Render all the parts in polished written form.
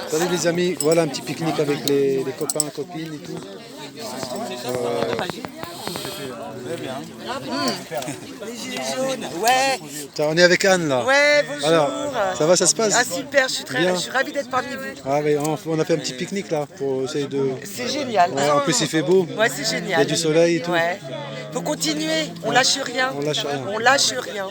Salut les amis, voilà un petit pique-nique avec les copains, copines et tout. Les gilets jaunes, ouais. On est avec Anne là. Ouais, bonjour. Alors, ça va, ça se passe? Ah super, je suis ravie d'être parmi vous. Ah oui, on a fait un petit pique-nique là pour essayer de... C'est génial. Ouais, en plus il fait beau. Ouais, c'est génial. Il y a du soleil et tout. Ouais. Faut continuer, on lâche rien. On lâche rien. On lâche rien.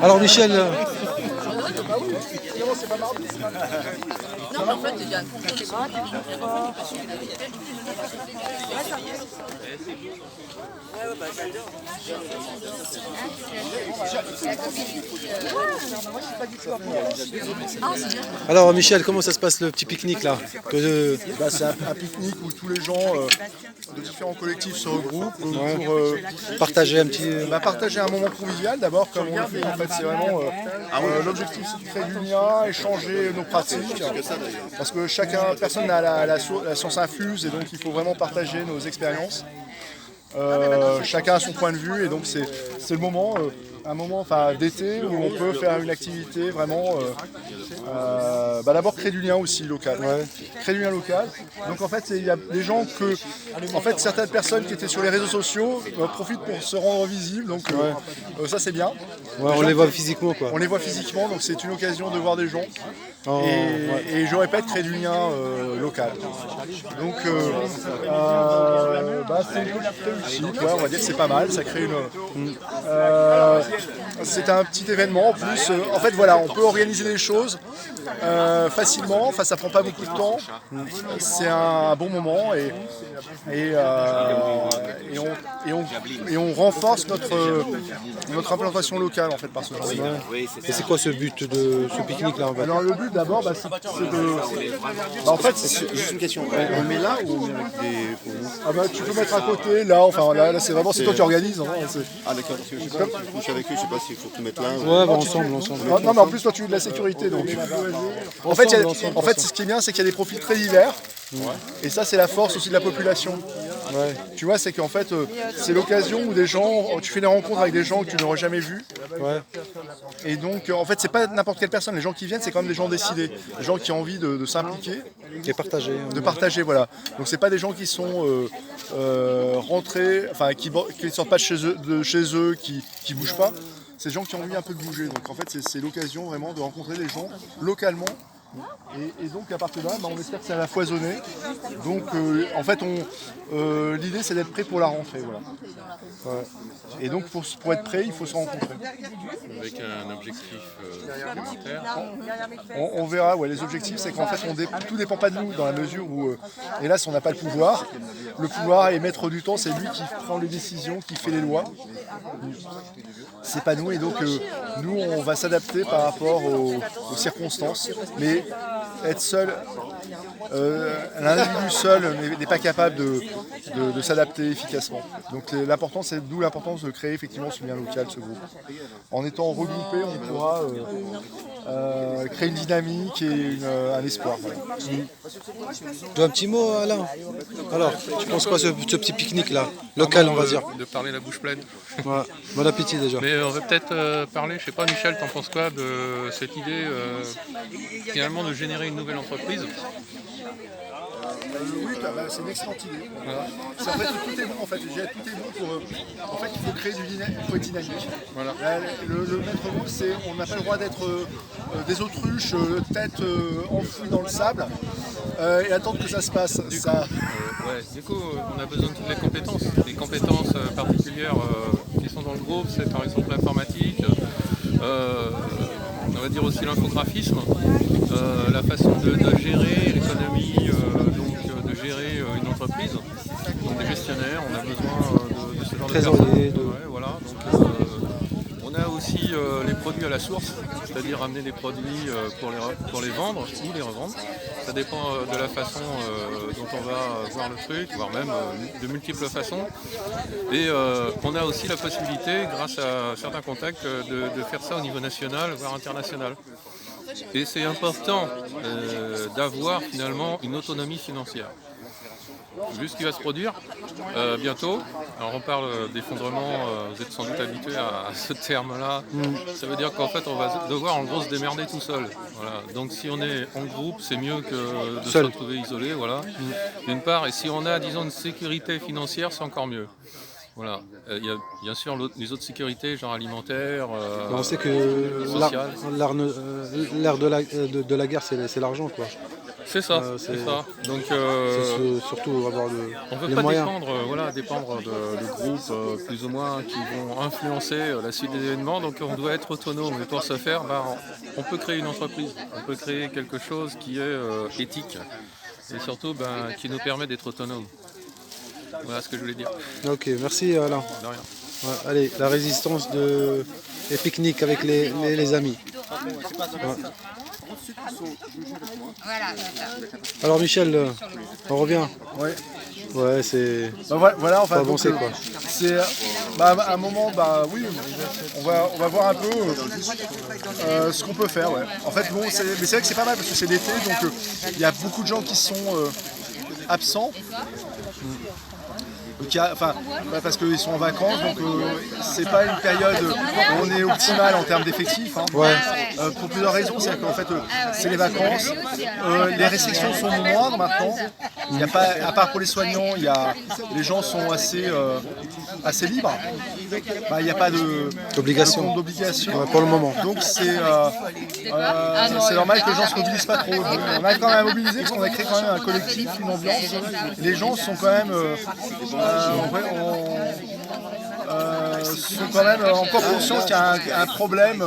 Alors Michel, Non, mais en fait, il y a alors Michel, comment ça se passe le petit pique-nique là? C'est un pique-nique où tous les gens de différents collectifs se regroupent pour Partager un petit... partager un moment convivial d'abord, comme on le fait en fait. C'est vraiment l'objectif, c'est de créer du lien, échanger nos pratiques, parce que personne n'a la science infuse et donc il faut vraiment partager nos expériences. Chacun a son point de vue et donc c'est le moment, un moment d'été où on peut faire une activité vraiment, d'abord créer du lien aussi local, créer du lien local. Donc en fait il y a des gens certaines personnes qui étaient sur les réseaux sociaux profitent pour se rendre visibles, donc ça c'est bien. Ouais, on les voit physiquement quoi. On les voit physiquement, donc c'est une occasion de voir des gens. Et je répète, créer du lien local. Donc c'est une petite réussite, on va dire que c'est pas mal, ça crée une... c'est un petit événement en plus. En fait voilà, on peut organiser les choses facilement, ça prend pas beaucoup de temps. C'est un bon moment et on renforce notre implantation locale en fait par ce genre. Et c'est quoi ce but de ce pique-nique là en fait? Alors le but d'abord c'est de... en fait c'est Juste une question, on met là ou on met avec des... tu peux mettre à côté, là, là c'est vraiment toi qui organises. Ah d'accord, parce que je sais pas, je suis avec eux, je sais pas s'il faut tout mettre là. Ouais, ensemble. Non mais en plus toi tu es de la sécurité donc... En fait ce qui est bien c'est qu'il y a des profils très divers. Et ça c'est la force aussi de la population. Tu vois, c'est qu'en fait c'est l'occasion où tu fais des rencontres avec des gens que tu n'aurais jamais vus. Et donc en fait c'est pas n'importe quelle personne, les gens qui viennent c'est quand même des gens décidés, des gens qui ont envie de s'impliquer. Qui est partagé. De partager, voilà. Donc c'est pas des gens qui sont rentrés, qui ne sortent pas de chez eux, qui bougent pas. C'est des gens qui ont envie un peu de bouger. Donc en fait c'est l'occasion vraiment de rencontrer les gens localement. Et donc à partir de là, on espère que ça va foisonner. Donc en fait l'idée c'est d'être prêt pour la rentrée. Voilà. Et donc pour être prêt, il faut se rencontrer. Avec un objectif supplémentaire. On verra, les objectifs c'est qu'en fait tout dépend pas de nous dans la mesure où, hélas on n'a pas le pouvoir. Le pouvoir est maître du temps, c'est lui qui prend les décisions, qui fait les lois. C'est pas nous et donc nous on va s'adapter par rapport aux circonstances. Mais être seul, l'individu seul n'est pas capable de s'adapter efficacement. Donc l'important c'est d'où l'importance de créer effectivement ce lien local, ce groupe. En étant regroupé, on pourra créer une dynamique et un espoir. Voilà. Tu as un petit mot Alain? Alors, tu penses quoi ce petit pique-nique là? Local on va dire. De parler la bouche pleine. Ouais. Bon appétit déjà. Mais on va peut-être parler, je sais pas Michel, t'en penses quoi de cette idée finalement de générer une nouvelle entreprise? Oui, c'est une excellente idée. En fait, tout est bon. Tout est bon pour. En fait, il faut créer il faut être dynamique. Voilà. Le maître mot, c'est on n'a pas le droit d'être des autruches, tête enfouie dans le sable, et attendre que ça se passe. Du coup, on a besoin de toutes les compétences. Les compétences particulières qui sont dans le groupe, c'est par exemple l'informatique. On va dire aussi l'infographisme, la façon de gérer l'économie, de gérer une entreprise. Donc des gestionnaires, on a besoin de ce genre de trésorier. Voilà. Donc, on a aussi les produits à la source, c'est-à-dire amener des produits pour les vendre ou les revendre. Ça dépend de la façon dont on va voir le truc, voire même de multiples façons. Et on a aussi la possibilité, grâce à certains contacts, de faire ça au niveau national, voire international. Et c'est important d'avoir finalement une autonomie financière. Vu ce qui va se produire bientôt, alors on parle d'effondrement, vous êtes sans doute habitués à ce terme-là, ça veut dire qu'en fait on va devoir en gros se démerder tout seul. Voilà. Donc si on est en groupe, c'est mieux que de se retrouver isolé, voilà. D'une part, et si on a, disons, une sécurité financière, c'est encore mieux. Voilà. Il y a bien sûr les autres sécurités, genre alimentaire, On sait que sociale. l'art de la guerre, c'est l'argent, quoi. C'est ça, c'est ça. Donc surtout avoir on ne veut les pas moyens. dépendre de groupes plus ou moins qui vont influencer la suite des événements, donc on doit être autonome. Et pour ce faire, on peut créer une entreprise, on peut créer quelque chose qui est éthique et surtout qui nous permet d'être autonome. Voilà ce que je voulais dire. Ok, merci Alain. De rien. Ouais, allez, la résistance et pique-nique avec les amis. Ouais. Alors Michel, on revient. Ouais. Ouais, c'est Voilà, enfin, faut avancer, quoi. C'est à un moment, oui, on va voir un peu ce qu'on peut faire. Ouais. En fait, bon, mais c'est vrai que c'est pas mal parce que c'est l'été, donc il y a beaucoup de gens qui sont absents. Parce qu'ils sont en vacances, donc c'est pas une période où on est optimal en termes d'effectifs. Hein. Ouais. Pour plusieurs raisons, c'est qu'en fait c'est les vacances, les restrictions sont moindres maintenant. Il n'y a pas, à part pour les soignants, les gens sont assez libres. Il n'y a pas d'obligation. d'obligation. Pour le moment. Donc c'est normal que les gens ne se mobilisent pas trop. On a quand même à mobiliser parce qu'on a créé quand même un collectif, une ambiance. Les gens sont quand même sont quand même encore conscients qu'il y a un problème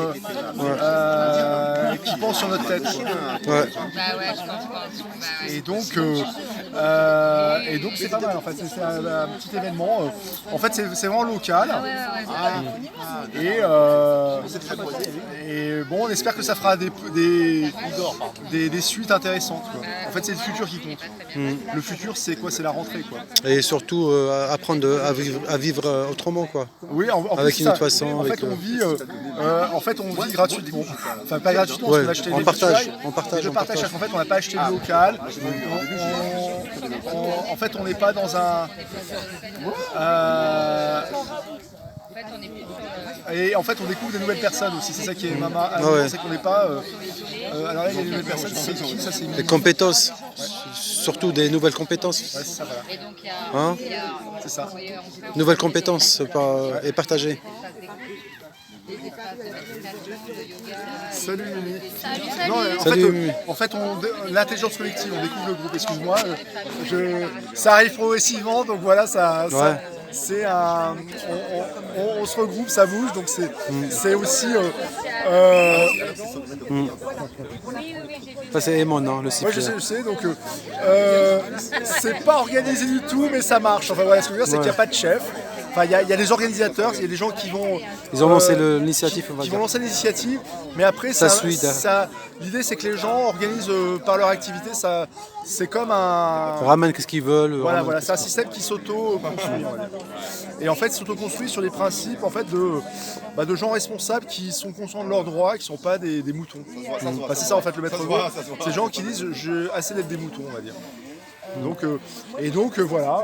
qui pend sur notre tête. Ouais. Et donc c'est pas mal. En fait, c'est un petit événement. En fait, c'est vraiment local. Et bon, on espère que ça fera des suites intéressantes, quoi. En fait, c'est le futur qui compte. Le futur, c'est quoi? C'est la rentrée, quoi. Et surtout apprendre à vivre autrement, quoi. Oui, avec une autre façon. En fait, on vit gratuitement. Enfin, pas gratuitement, parce qu'on a acheté des partage. On partage. En fait, on n'a pas acheté de local. En fait, on n'est pas dans un. Et en fait, on découvre des nouvelles personnes aussi. C'est ça qui est c'est qu'on n'est pas. Alors là, il y a des nouvelles personnes. C'est qui? Ça, c'est des compétences. Surtout des nouvelles compétences. Ouais, c'est ça, voilà. Hein? C'est ça. Nouvelles compétences et partagées. Salut Mimi. Salut. En fait, l'intelligence collective, on découvre le groupe. Excuse-moi, ça arrive progressivement, donc voilà, c'est on se regroupe, ça bouge, donc c'est aussi. Ça c'est Aimon, non, le cycle. Ouais, je sais, donc c'est pas organisé du tout, mais ça marche. Enfin voilà, ce que je veux dire, c'est qu'il n'y a pas de chef. Enfin, il y a des organisateurs, il y a des gens qui vont. Ils ont lancé l'initiative, on va Qui dire. vont lancer l'initiative, mais après l'idée c'est que les gens organisent par leur activité. C'est comme un. Ils ramènent ce qu'ils veulent. Voilà, c'est un système qui s'auto-construit. Et en fait, s'auto-construit sur les principes en fait de gens responsables qui sont conscients de leurs droits, qui ne sont pas des moutons. Enfin, c'est ça en fait le maître mot. C'est des gens qui disent j'ai assez d'être des moutons, on va dire. Donc voilà.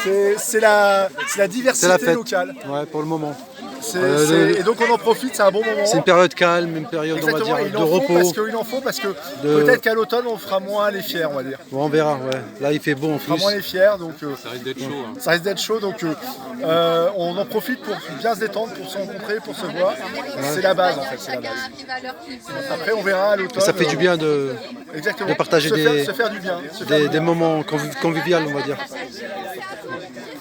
C'est la diversité locale. Ouais, pour le moment. Et donc on en profite, c'est un bon moment. C'est une période calme, une période on va dire, de repos. Il en faut parce que peut-être qu'à l'automne on fera moins les fiers, on va dire. Bon, on verra, ouais. Là il fait beau en On fera plus. moins les fiers, donc Ça risque d'être chaud. Hein. ça risque d'être chaud, donc on en profite pour bien se détendre, pour se rencontrer, pour se voir. C'est la base en fait, c'est la base. Après on verra à l'automne. Ça fait du bien de partager se faire du bien. des moments conviviaux, on va dire.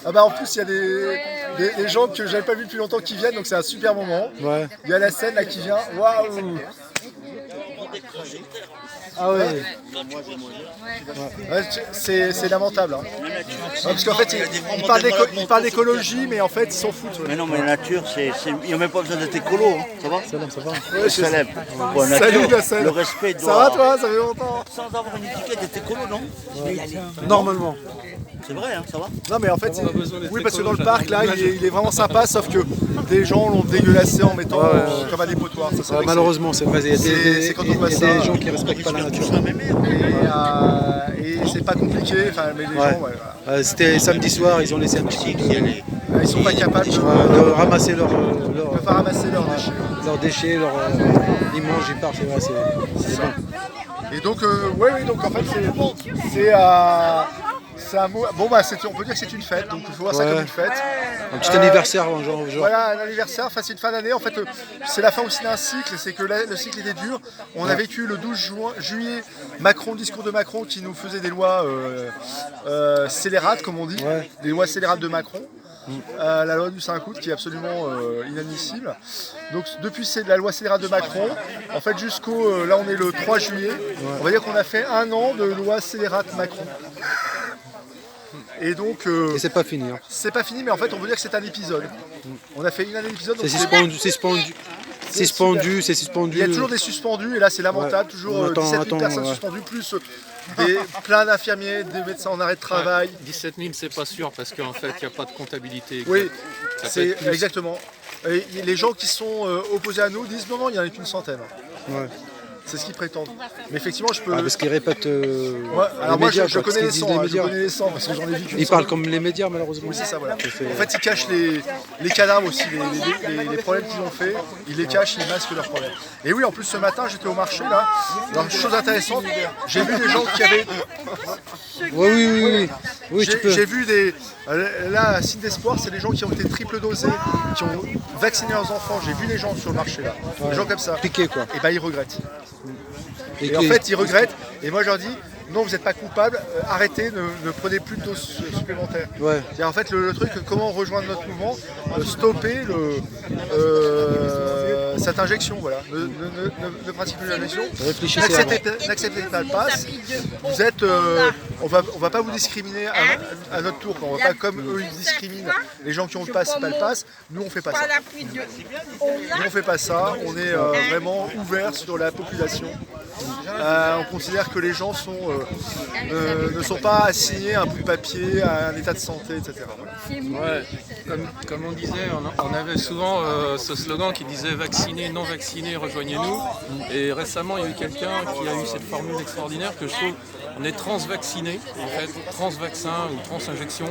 En plus il y a des gens que j'avais pas vus depuis longtemps qui viennent, donc c'est un super moment. Ouais. Il y a la scène là qui vient. Waouh! Ah ouais. C'est lamentable. Hein. Parce qu'en fait, ils parlent d'écologie, mais en fait, ils s'en foutent. Mais non, mais la nature, il n'y a même pas besoin d'être écolo. Hein. Ça va? Ça va. Ouais, Salem. Pour la Salut, nature, la scène. le respect doit... Ça va toi? Ça fait longtemps. Sans avoir une étiquette d'être écolo, non? Normalement. C'est vrai, hein, ça va? Non, mais en fait, oui, parce que dans le parc, là, il est vraiment sympa, sauf que des gens l'ont dégueulassé en mettant comme à des potoirs. Ça, c'est vrai que Malheureusement, c'est vrai. Il y a c'est quand on voit ça. des gens qui ne respectent pas la nature. et c'est pas compliqué, enfin, mais les gens, C'était samedi soir, ils ont laissé un petit peu ils sont pas capables de ramasser de faire ramasser leurs déchets. leurs déchets, ils mangent, ils partent, c'est bon. Et donc, donc en fait, c'est un mot. Bon, on peut dire que c'est une fête, donc il faut voir ça comme une fête. Un petit anniversaire, genre. Voilà, un anniversaire, enfin, c'est une fin d'année. En fait, c'est la fin aussi d'un cycle, c'est que le cycle était dur. On a vécu le 12 juillet, discours de Macron qui nous faisait des lois scélérates, comme on dit, des lois scélérates de Macron. La loi du 5 août qui est absolument inadmissible. Donc depuis c'est la loi scélérate de Macron, en fait jusqu'au, là on est le 3 juillet, on va dire qu'on a fait 1 an de loi scélérate Macron. Et donc... et c'est pas fini. Hein. C'est pas fini, mais en fait on veut dire que c'est un épisode. On a fait une année d'épisode. C'est suspendu. C'est suspendu. Il y a toujours des suspendus et là c'est lamentable, toujours 17 000 personnes suspendues, plus plein d'infirmiers, des médecins en arrêt de travail. 17 000 c'est pas sûr parce qu'en fait il n'y a pas de comptabilité. Oui, c'est exactement. Et les gens qui sont opposés à nous disent non, il n'y en a qu'une centaine. Ouais. C'est ce qu'ils prétendent. Mais effectivement, je peux. Parce qu'ils répètent. Alors moi, je connais les 100, je connais les 100 parce que j'en ai vu. Ils parlent comme les médias, malheureusement. Oui, c'est ça, voilà. En fait, ils cachent les cadavres aussi, les problèmes qu'ils ont fait. Ils les cachent, ils masquent leurs problèmes. Et oui, en plus, ce matin, j'étais au marché là. Alors, chose intéressante, j'ai vu des gens qui avaient. Oui, tu peux. J'ai vu des. Là, signe d'espoir, c'est des gens qui ont été triple dosés, qui ont vacciné leurs enfants. J'ai vu des gens sur le marché là. Des gens comme ça. Piqués, quoi. Et ben, ils regrettent. Et en fait, ils regrettent. Et moi, je leur dis, non, vous n'êtes pas coupable, arrêtez, ne prenez plus de doses supplémentaires. Ouais. En fait, le truc, comment rejoindre notre mouvement, stopper cette injection, voilà. Ne pratiquez plus l'injection. N'acceptez pas le pass. Vous êtes, on va pas vous discriminer à notre tour. On va pas comme eux ils discriminent les gens qui ont le pass et pas le pass. Nous on fait pas ça. Nous on fait pas ça. On est vraiment ouvert sur la population. On considère que les gens ne sont pas assignés à un bout de papier, à un état de santé, etc. Ouais, comme on disait, on avait souvent ce slogan qui disait vaccinés, non vaccinés, rejoignez-nous. Et récemment, il y a eu quelqu'un qui a eu cette formule extraordinaire que je trouve. On est transvacciné, en fait, transvaccin ou transinjection,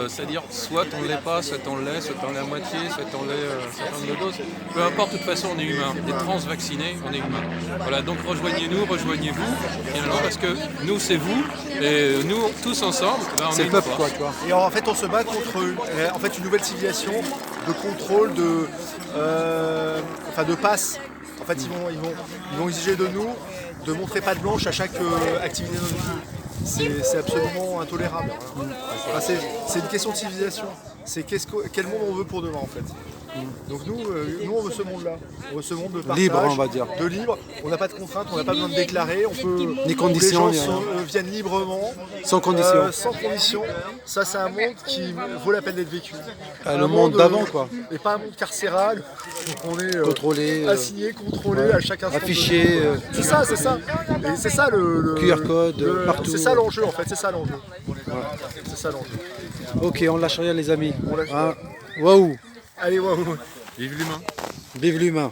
c'est-à-dire soit on ne l'est pas, soit on l'est, soit on l'est à moitié, soit on l'est certain nombre de doses. Peu importe, de toute façon, on est humain. Et transvacciné, on est humain. Voilà, donc rejoignez-nous, rejoignez-vous, finalement, parce que nous, c'est vous, et nous, tous ensemble, ben, on est une peuple, force. quoi. Et en fait, on se bat contre une nouvelle civilisation de contrôle, de passe. En fait, ils vont exiger de nous de montrer patte blanche à chaque activité de notre vie. C'est absolument intolérable. Enfin, c'est une question de civilisation. C'est quel monde on veut pour demain en fait. Donc nous on veut ce monde-là. On veut ce monde de partage, libre, on va dire. De libre. On n'a pas de contraintes, on n'a pas besoin de déclarer. On peut. Ni conditions, les gens viennent librement. Sans conditions. Sans conditions. Ça c'est un monde qui vaut la peine d'être vécu. Le monde d'avant quoi. Et pas un monde carcéral. Donc on est contrôlé, assigné, contrôlé à chaque instant. Affiché. C'est ça. Et c'est ça le QR code partout. C'est ça l'enjeu en fait. C'est ça l'enjeu. C'est ça l'enjeu. Ok, on lâche rien les amis. Waouh. Allez, waouh. Vive l'humain. Vive l'humain.